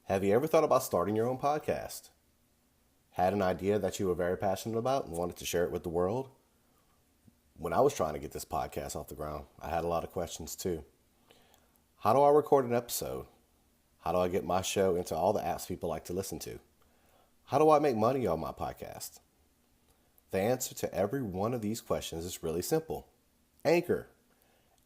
Have you ever thought about starting your own podcast? Had an idea that you were very passionate about and wanted to share it with the world? When I was trying to get this podcast off the ground, I had a lot of questions too. How do I record an episode? How do I get my show into all the apps people like to listen to? How do I make money on my podcast? The answer to every one of these questions is really simple. Anchor.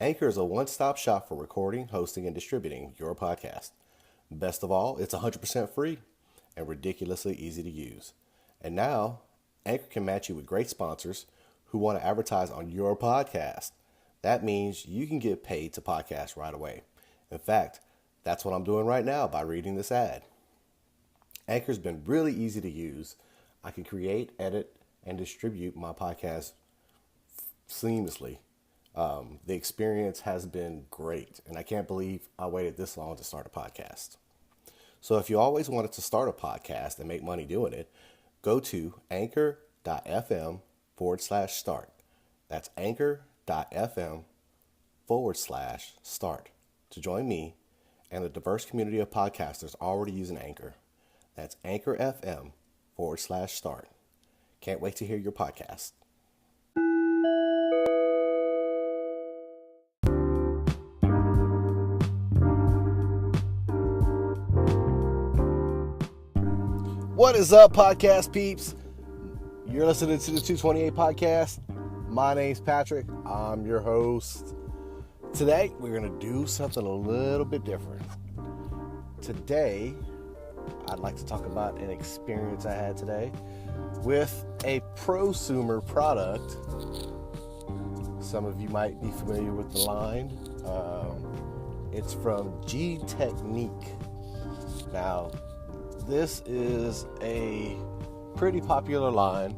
Anchor is a one-stop shop for recording, hosting, and distributing your podcast. Best of all, it's 100% free and ridiculously easy to use. And now, Anchor can match you with great sponsors who want to advertise on your podcast. That means you can get paid to podcast right away. In fact, that's what I'm doing right now by reading this ad. Anchor's been really easy to use. I can create, edit, and distribute my podcast seamlessly. The experience has been great, and I can't believe I waited this long to start a podcast. So if you always wanted to start a podcast and make money doing it, go to anchor.fm/start. That's anchor.fm/start to join me and the diverse community of podcasters already using Anchor. That's anchor.fm/start. Can't wait to hear your podcast. What is up, podcast peeps? You're listening to the 228 podcast. My name's Patrick. I'm your host. Today, we're going to do something a little bit different. Today, I'd like to talk about an experience I had today with a prosumer product. Some of you might be familiar with the line. It's from Gtechniq. Now, this is a pretty popular line.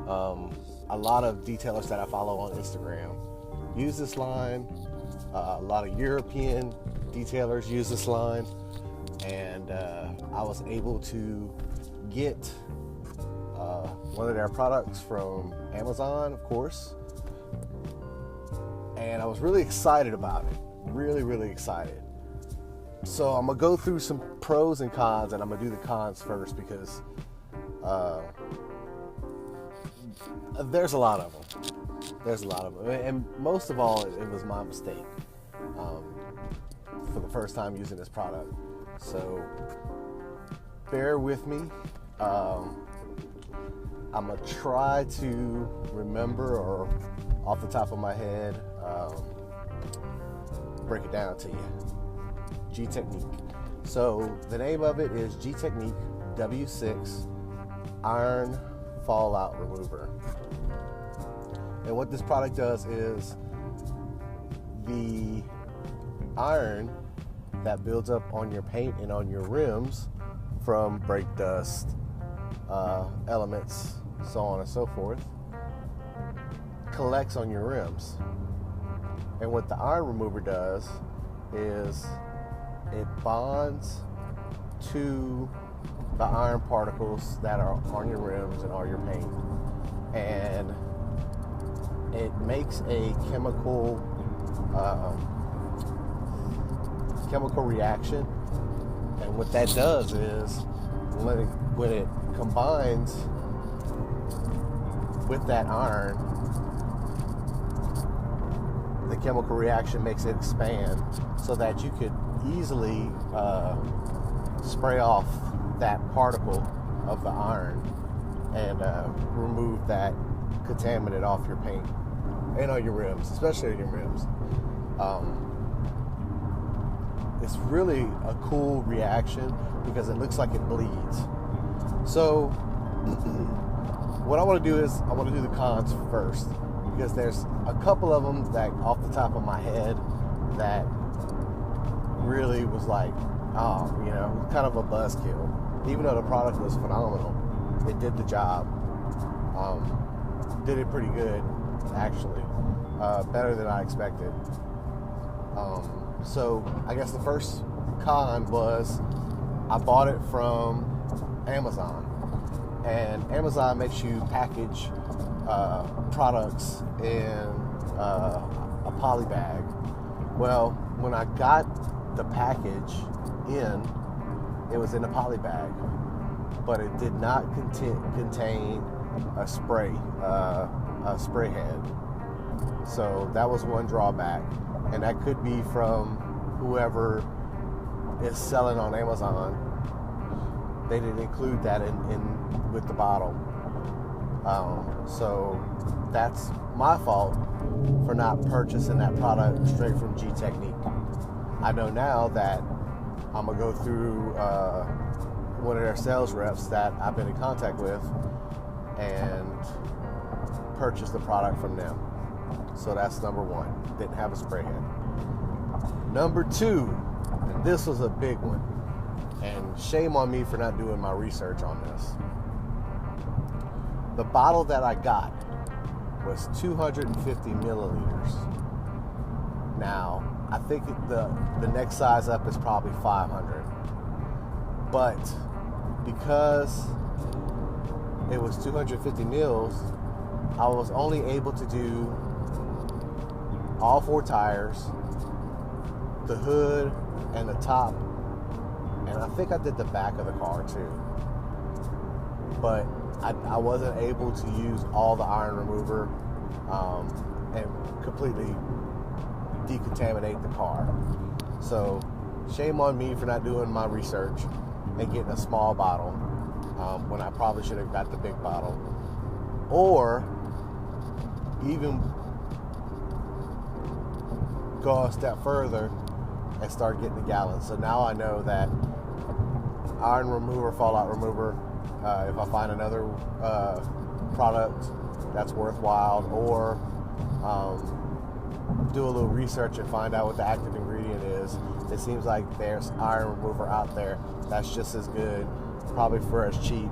A lot of detailers that I follow on Instagram use this line. A lot of European detailers use this line. And I was able to get one of their products from Amazon, of course. And I was really excited about it. Really excited. So I'm going to go through some pros and cons, and I'm going to do the cons first because there's a lot of them. And most of all, it was my mistake for the first time using this product. So bear with me. I'm going to try to remember or off the top of my head break it down to you. Gtechniq. So the name of it is Gtechniq W6 Iron Fallout Remover. And what this product does is the iron that builds up on your paint and on your rims from brake dust, elements, so on and so forth, collects on your rims. And what the iron remover does is it bonds to the iron particles that are on your rims and on your paint, and it makes a chemical reaction. And what that does is when it combines with that iron, the chemical reaction makes it expand so that you could easily spray off that particle of the iron and remove that contaminant off your paint and on your rims, especially on your rims. It's really a cool reaction because it looks like it bleeds. So what I want to do is I want to do the cons first, because there's a couple of them that off the top of my head that really was like, kind of a buzzkill. Even though the product was phenomenal, it did the job. Did it pretty good, actually. Better than I expected. So I guess the first con was I bought it from Amazon. And Amazon makes you package products in a poly bag. Well, when I got the package in, it was in a poly bag, but it did not contain a spray head. So that was one drawback, and that could be from whoever is selling on Amazon. They didn't include that in with the bottle. So that's my fault for not purchasing that product straight from Gtechniq. I know now that I'm gonna go through one of their sales reps that I've been in contact with and purchase the product from them. So that's number one. Didn't have a spray head. Number two, and this was a big one, and shame on me for not doing my research on this. The bottle that I got was 250 milliliters. Now, I think the next size up is probably 500. But because it was 250 mils, I was only able to do all four tires, the hood, and the top, and I think I did the back of the car too. But I wasn't able to use all the iron remover and completely decontaminate the car. So shame on me for not doing my research and getting a small bottle when I probably should have got the big bottle, or even go a step further and start getting the gallons. So now I know that iron remover, fallout remover, if I find another product that's worthwhile, or do a little research and find out what the active ingredient is. It seems like there's iron remover out there that's just as good, probably for as cheap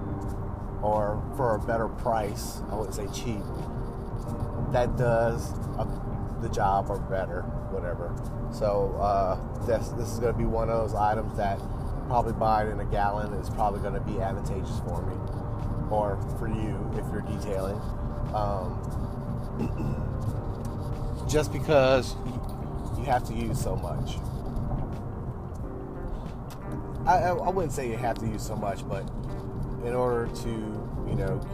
or for a better price. I wouldn't say cheap. That does the job or better, whatever. So this is going to be one of those items that probably buying in a gallon is probably going to be advantageous for me or for you if you're detailing. Just because you have to use so much. I wouldn't say you have to use so much, but in order to,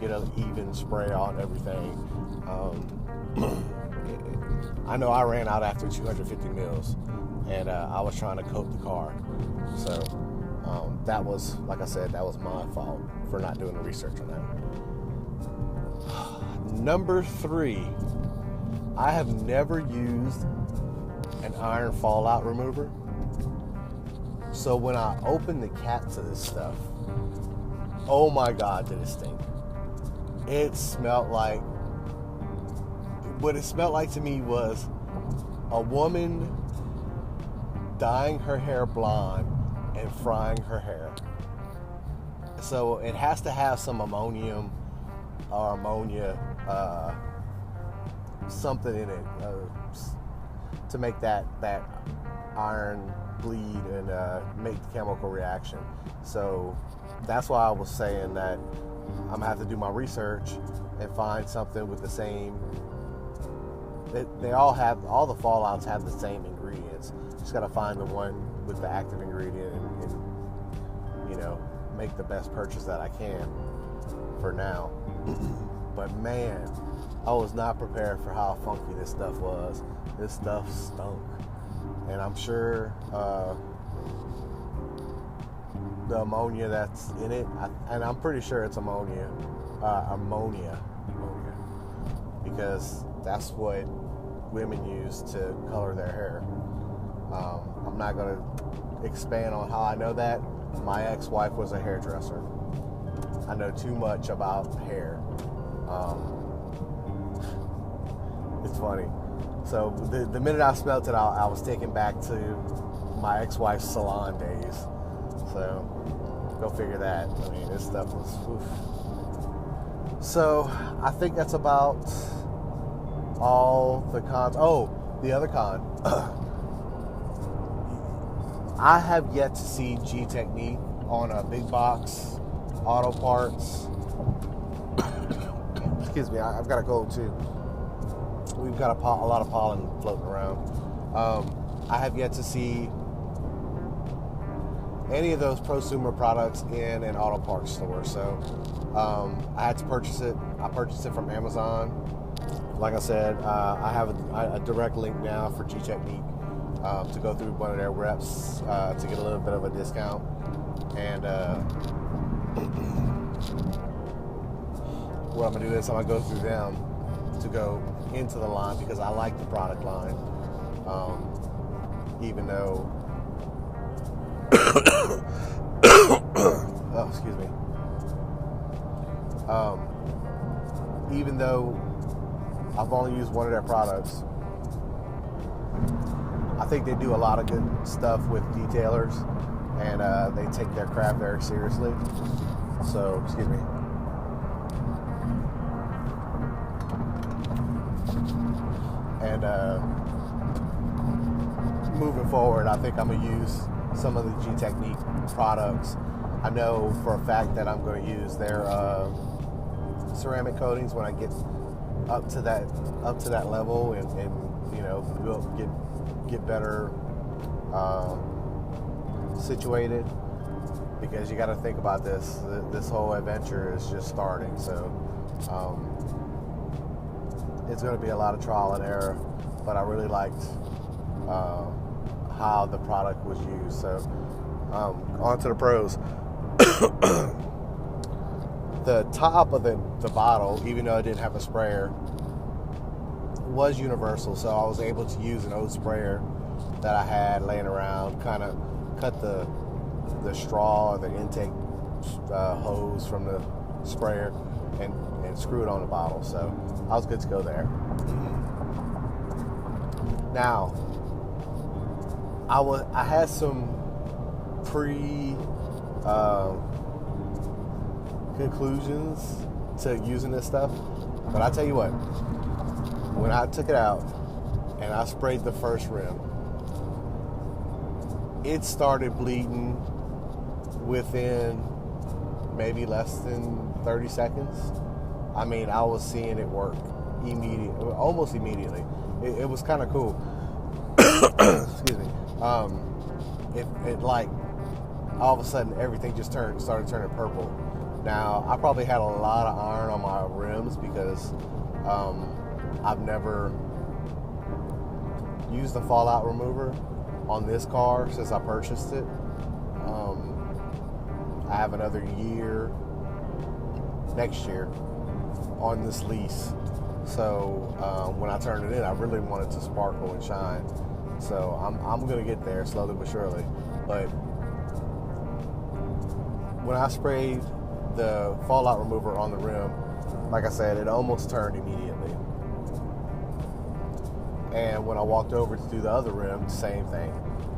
get an even spray on everything, I know I ran out after 250 mils, and I was trying to coat the car. So that was, like I said, that was my fault for not doing the research on that. Number 3, I have never used an iron fallout remover. So when I opened the cap to this stuff, oh my God, did it stink. It smelled like, what it smelled like to me was a woman dyeing her hair blonde and frying her hair. So it has to have some ammonium or ammonia, something in it to make that iron bleed and make the chemical reaction. So that's why I was saying that I'm gonna have to do my research and find something with the same. They all the fallouts have the same ingredients. Just gotta find the one with the active ingredient and make the best purchase that I can for now. But man, I was not prepared for how funky this stuff was. This stuff stunk. And I'm sure the ammonia that's in it, and I'm pretty sure it's ammonia, because that's what women use to color their hair. I'm not going to expand on how I know that. My ex-wife was a hairdresser. I know too much about hair. It's funny. So the minute I smelled it, I was taken back to my ex-wife's salon days. So go figure that. I mean, this stuff was oof. So I think that's about all the cons. Oh, the other con. I have yet to see Gtechniq on a big box auto parts. Excuse me, I've got a cold too. We've got a lot of pollen floating around. I have yet to see any of those prosumer products in an auto parts store. So I had to purchase it. I purchased it from Amazon. Like I said, I have a direct link now for Gtechniq to go through one of their reps to get a little bit of a discount. And what I'm going to do is I'm going to go through them to go into the line because I like the product line. Even though oh, excuse me. Even though I've only used one of their products, I think they do a lot of good stuff with detailers, and they take their craft very seriously. So, excuse me. And moving forward, I think I'm going to use some of the Gtechniq products. I know for a fact that I'm going to use their ceramic coatings when I get up to that level, and you know, get better situated, because you got to think about this whole adventure is just starting. So it's going to be a lot of trial and error, but I really liked how the product was used. So on to the pros. The top of the bottle, even though it didn't have a sprayer, was universal, so I was able to use an old sprayer that I had laying around, kind of cut the straw or the intake hose from the sprayer and screw it on the bottle. So I was good to go there. Now, I had some conclusions to using this stuff, but I tell you what, when I took it out and I sprayed the first rim, it started bleeding within maybe less than 30 seconds. I mean, I was seeing it work almost immediately. It was kind of cool. Excuse me. It like all of a sudden everything just started turning purple. Now, I probably had a lot of iron on my rims because I've never used the fallout remover on this car since I purchased it. I have another year next year on this lease. So when I turn it in, I really want it to sparkle and shine. So I'm going to get there slowly but surely. But when I sprayed the fallout remover on the rim, like I said, it almost turned immediately. And when I walked over to do the other rim, same thing.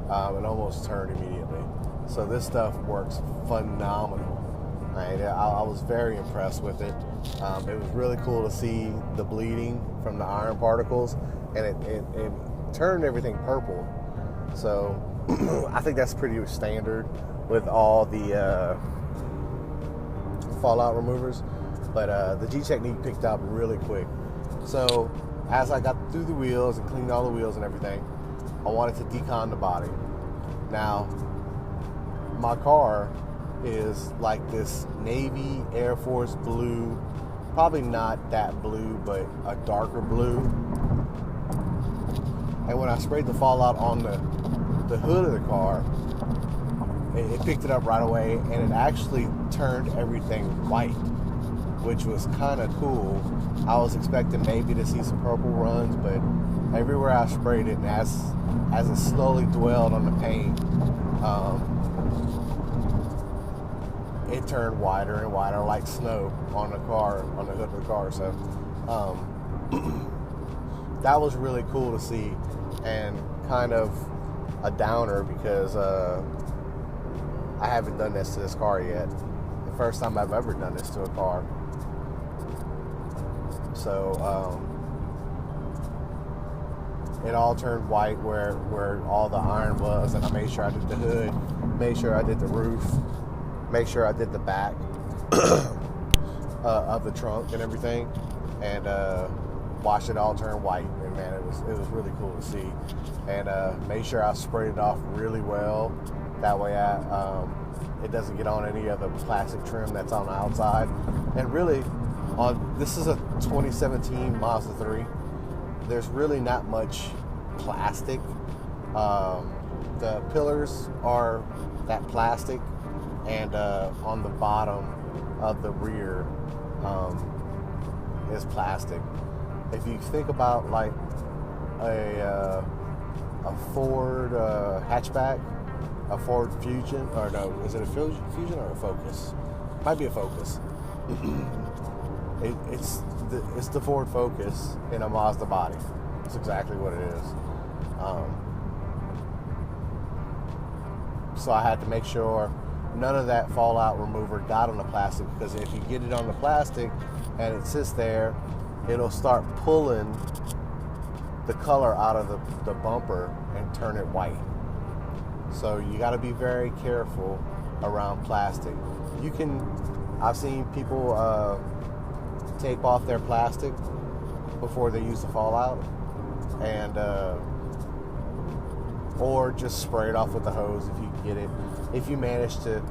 It almost turned immediately. So this stuff works phenomenal. Right? I was very impressed with it. It was really cool to see the bleeding from the iron particles, and it turned everything purple. So I think that's pretty standard with all the fallout removers, but the Gtechniq picked up really quick. So as I got through the wheels and cleaned all the wheels and everything, I wanted to decon the body. Now, my car is like this navy Air Force blue, probably not that blue, but a darker blue. And when I sprayed the fallout on the hood of the car, it picked it up right away, and it actually turned everything white, which was kind of cool. I was expecting maybe to see some purple runs, but everywhere I sprayed it, and as it slowly dwelled on the paint, it turned whiter and whiter, like snow on the car, on the hood of the car. So that was really cool to see, and kind of a downer because I haven't done this to this car yet. The first time I've ever done this to a car. So it all turned white where all the iron was, and I made sure I did the hood, made sure I did the roof, made sure I did the back of the trunk and everything, and watched it all turn white. And man, it was really cool to see. And made sure I sprayed it off really well, That way it doesn't get on any of the plastic trim that's on the outside. And really, this is a 2017 Mazda 3. There's really not much plastic. The pillars are that plastic, and on the bottom of the rear is plastic. If you think about like a Ford hatchback, a Ford Fusion, or no, is it a Fusion or a Focus? Might be a Focus. It's the Ford Focus in a Mazda body. That's exactly what it is. So I had to make sure none of that fallout remover got on the plastic, because if you get it on the plastic and it sits there, it'll start pulling the color out of the bumper and turn it white. So you got to be very careful around plastic. I've seen people tape off their plastic before they use the fallout, and or just spray it off with the hose if you can get it. If you manage to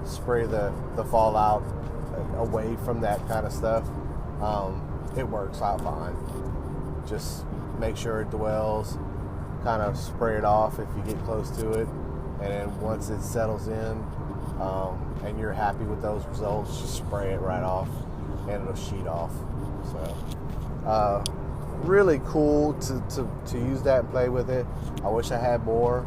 spray the fallout away from that kind of stuff, it works out fine. Just make sure it dwells, kind of spray it off if you get close to it, and then once it settles in and you're happy with those results, just spray it right off and it'll sheet off. So really cool to use that and play with it. I wish I had more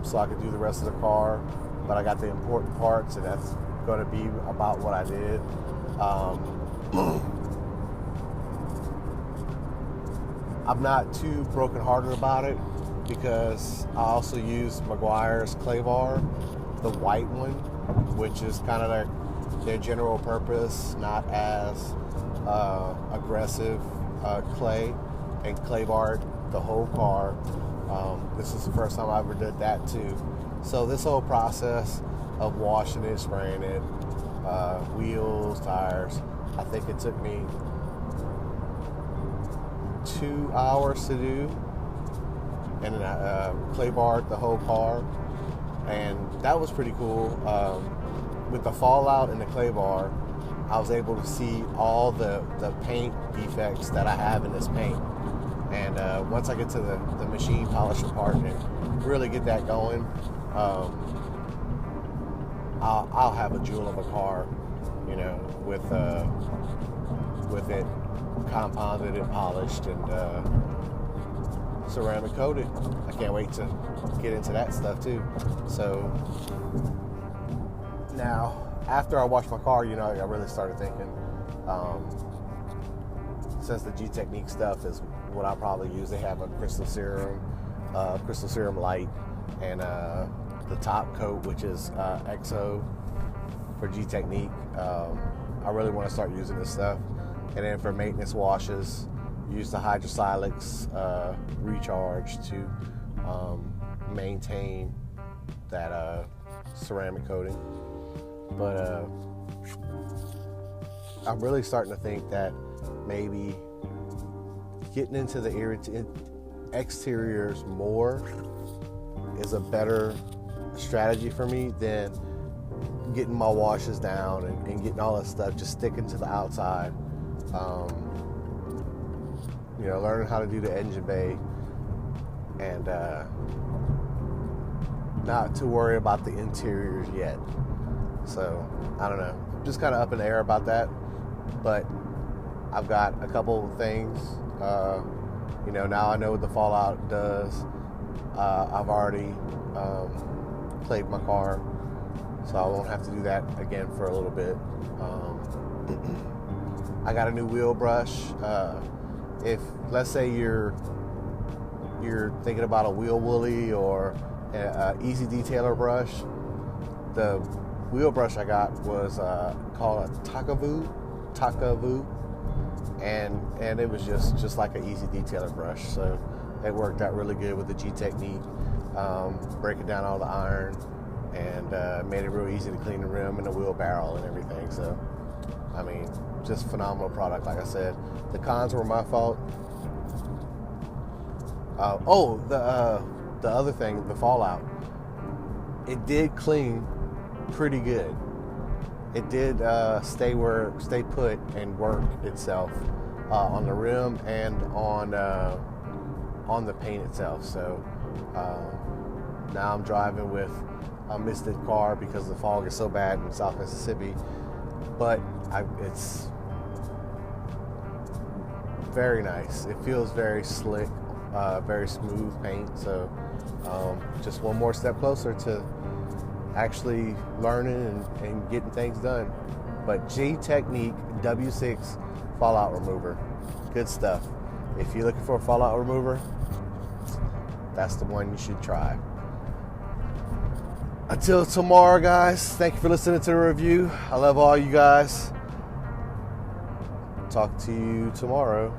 so I could do the rest of the car, but I got the important parts, and that's going to be about what I did. I'm not too brokenhearted about it, because I also used Meguiar's clay bar, the white one, which is kind of their general purpose, not as aggressive clay, and clay barred the whole car. This is the first time I ever did that too. So this whole process of washing it, spraying it, wheels, tires, I think it took me 2 hours to do, and then I clay barred the whole car, and that was pretty cool. With the fallout and the clay bar, I was able to see all the paint defects that I have in this paint. And once I get to the machine polisher part and really get that going, I'll have a jewel of a car, you know, with it compounded and polished and ceramic coated. I can't wait to get into that stuff too. So now, after I washed my car, you know, I really started thinking, since the Gtechniq stuff is what I probably use, they have a crystal serum light, and the top coat, which is XO for Gtechniq. I really want to start using this stuff. And then for maintenance washes, use the hydrosilix recharge to maintain that ceramic coating. But I'm really starting to think that maybe getting into the exteriors more is a better strategy for me than getting my washes down and getting all that stuff, just sticking to the outside. You know, learning how to do the engine bay, and not to worry about the interiors yet. So I don't know, just kind of up in the air about that. But I've got a couple of things. You know, now I know what the fallout does. I've already clayed my car, so I won't have to do that again for a little bit. I got a new wheel brush. If, let's say, you're thinking about a wheel woolly or an easy detailer brush, the wheel brush I got was called a Takavu, and it was just like an easy detailer brush. So it worked out really good with the Gtechniq, breaking down all the iron, and made it real easy to clean the rim and the wheel barrel and everything. So, I mean, just phenomenal product. Like I said, the cons were my fault. The other thing, the fallout. it did clean pretty good. It did stay put and work itself on the rim and on the paint itself. So now I'm driving with a misted car because the fog is so bad in South Mississippi. But it's very nice. It feels very slick, very smooth paint. So just one more step closer to actually learning and getting things done. But Gtechniq W6 fallout remover, good stuff. If you're looking for a fallout remover, that's the one you should try. Until tomorrow, guys, thank you for listening to the review. I love all you guys. Talk to you tomorrow.